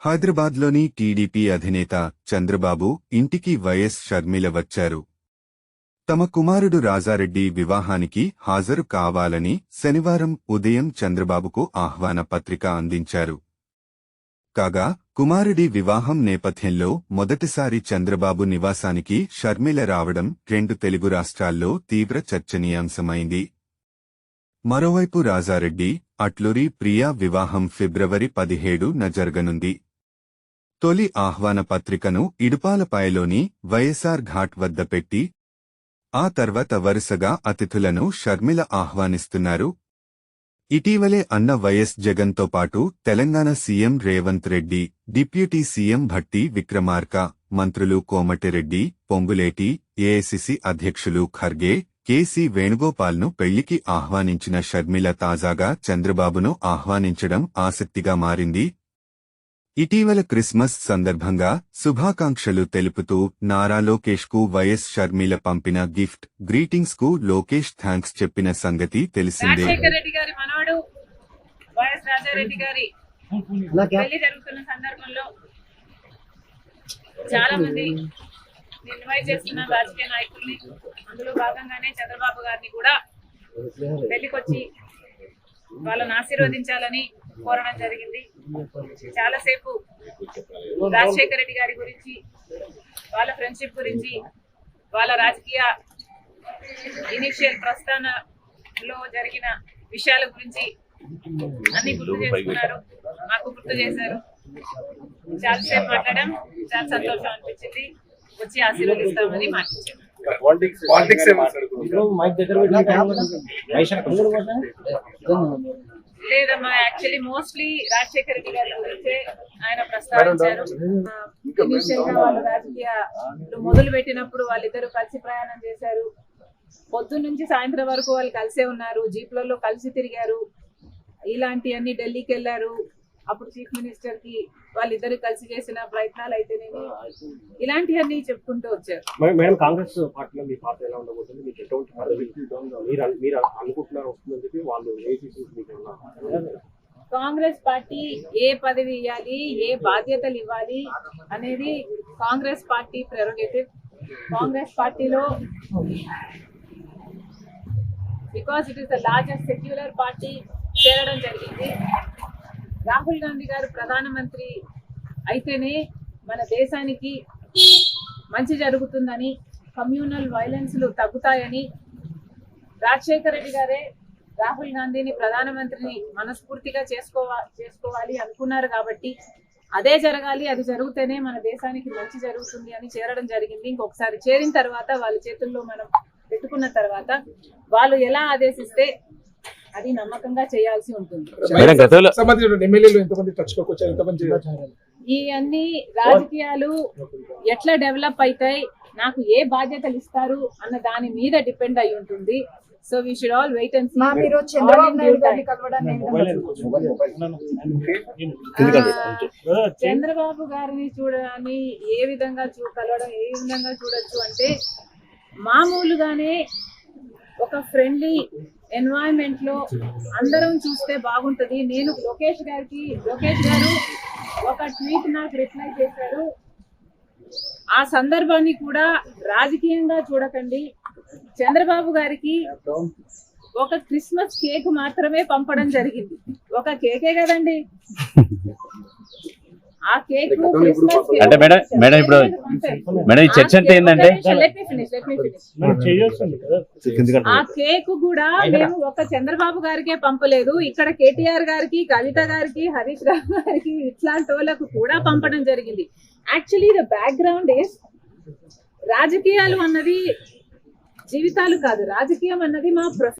హైదరాబాద్లోని టీడీపీ అధినేత చంద్రబాబు ఇంటికి వైఎస్ షర్మిల వచ్చారు. తమ కుమారుడు రాజారెడ్డి వివాహానికి హాజరు కావాలని శనివారం ఉదయం చంద్రబాబుకు ఆహ్వాన పత్రిక అందించారు. కాగా కుమారుడి వివాహం నేపథ్యంలో మొదటిసారి చంద్రబాబు నివాసానికి షర్మిల రావడం రెండు తెలుగు రాష్ట్రాల్లో తీవ్ర చర్చనీయాంశమైంది. మరోవైపు రాజారెడ్డి, అట్లూరి ప్రియా వివాహం ఫిబ్రవరి 17న జరగనుంది. తొలి ఆహ్వాన పత్రికను ఇడుపాలపాయలోని వైఎస్ఆర్ ఘాట్ వద్ద పెట్టి ఆ తర్వాత వరుసగా అతిథులను షర్మిల ఆహ్వానిస్తున్నారు. ఇటీవలే అన్న వైఎస్ జగన్తో పాటు Telangana CM Revanth Reddy, deputy CM Bhatti Vikramarka, మంత్రులు కోమటిరెడ్డి, పొంగులేటి, ఏఐసీసీ అధ్యక్షులు ఖర్గే, కేసీ వేణుగోపాల్ను పెళ్లికి ఆహ్వానించిన షర్మిల తాజాగా చంద్రబాబును ఆహ్వానించడం ఆసక్తిగా మారింది. ఇటీవల క్రిస్మస్ సందర్భంగా శుభాకాంక్షలు తెలుపుతూ నారా లోకేష్ కు వైఎస్ షర్మిల పంపిన గిఫ్ట్ గ్రీటింగ్స్ కు లోకేష్ థాంక్స్ చెప్పిన సంగతి తెలిసిందే. రాజశేఖర రెడ్డి గారి మనవడు వైఎస్ రాజారెడ్డి గారి పెళ్లి జరుగుతున్న సందర్భంలో చాలా మంది ఇన్వైట్ చేస్తున్న రాజకీయ నాయకుల్ని, అందులో భాగంగానే చంద్రబాబు గారిని కూడా పెళ్లికొచ్చి వాళ్ళని ఆశీర్వదించాలని కోరడం జరిగింది. చాలాసేపు రాజశేఖర రెడ్డి గారి గురించి, వాళ్ళ ఫ్రెండ్షిప్ గురించి, వాళ్ళ రాజకీయ ఇనిషియల్ ప్రస్థానంలో జరిగిన విషయాల గురించి అన్ని గుర్తు చేసుకున్నారు, మాకు గుర్తు చేశారు. చాలాసేపు మాట్లాడడం చాలా సంతోషం అనిపించింది. వచ్చి ఆశీర్వదిస్తామని మాట్లాడారు. లేదమ్మా, యాక్చువల్లీ మోస్ట్లీ రాజశేఖర రెడ్డి గారి గురించే ఆయన ప్రస్తావించారు. ఇనిషియల్ గా వాళ్ళు రాజకీయాలు మొదలు పెట్టినప్పుడు వాళ్ళిద్దరూ కలిసి ప్రయాణం చేశారు. పొద్దున్న నుంచి సాయంత్రం వరకు వాళ్ళు కలిసే ఉన్నారు, జీప్లలో కలిసి తిరిగారు. ఇలాంటివన్నీ ఢిల్లీకి వెళ్లారు. అప్పుడు చీఫ్ మినిస్టర్ కి వాళ్ళిద్దరు కలిసి చేసిన ప్రయత్నాలు అయితేనేమి ఇలాంటివన్నీ చెప్పుకుంటూ వచ్చారు. మేడం, కాంగ్రెస్ పార్టీలో మీ పాత్ర ఎలా ఉండబోతుంది? మీకు ఎటువంటి పదవి మీరు అనుకుంటున్నారు వస్తుందని చెప్పి వాళ్ళు కాంగ్రెస్ పార్టీ ఏ పదవి ఇవ్వాలి, ఏ బాధ్యతలు ఇవ్వాలి అనేది కాంగ్రెస్ పార్టీ ప్రెరోగేటివ్. కాంగ్రెస్ పార్టీలో because it is the largest secular party చేరడం జరిగింది. రాహుల్ గాంధీ గారు ప్రధానమంత్రి అయితేనే మన దేశానికి మంచి జరుగుతుందని, కమ్యూనల్ వైలెన్స్లు తగ్గుతాయని రాజశేఖర రెడ్డి గారే రాహుల్ గాంధీని ప్రధానమంత్రిని మనస్ఫూర్తిగా చేసుకోవాలి అనుకున్నారు. కాబట్టి అదే జరగాలి, అది జరిగితేనే మన దేశానికి మంచి జరుగుతుంది అని చేరడం జరిగింది. ఇంకొకసారి చేరిన తర్వాత వాళ్ళ చేతుల్లో మనం పెట్టుకున్న తర్వాత వాళ్ళు ఎలా ఆదేశిస్తే అది నమ్మకంగా చేయాల్సి ఉంటుంది. ఈ అన్ని రాజకీయాలు ఎట్లా డెవలప్ అవుతాయి, నాకు ఏ బాధ్యతలు ఇస్తారు అన్న దాని మీద డిపెండ్ అయి ఉంటుంది. So we should all wait and see. Chandrababu గారిని చూడని ఏ విధంగా కలవడం ఏ విధంగా చూడొచ్చు అంటే, మామూలుగానే ఒక ఫ్రెండ్లీ ఎన్వైరన్మెంట్ లో అందరం చూస్తే బాగుంటది. నేను లోకేష్ గారు ఒక ట్వీట్ నాకు రిప్లై చేశారు. ఆ సందర్భాన్ని కూడా రాజకీయంగా చూడకండి. చంద్రబాబు గారికి ఒక క్రిస్మస్ కేక్ మాత్రమే పంపడం జరిగింది. ఒక కేకే కదండి, ఆ కేక్ అంటే మేడం ఇప్పుడు మేడం ఈ చర్చ అంటే ఏంటంటే, ఆ కేక్ కూడా మేము ఒక చంద్రబాబు గారికే పంపలేదు, ఇక్కడ కేటీఆర్ గారికి, కవిత గారికి, హరీష్ రావు గారికి, ఇట్లాంటి వాళ్ళకు కూడా పంపడం జరిగింది. యాక్చువల్లీ ద బ్యాక్గ్రౌండ్ ఇస్, రాజకీయాలు అన్నది జీవితాలు కాదు, రాజకీయం అన్నది మా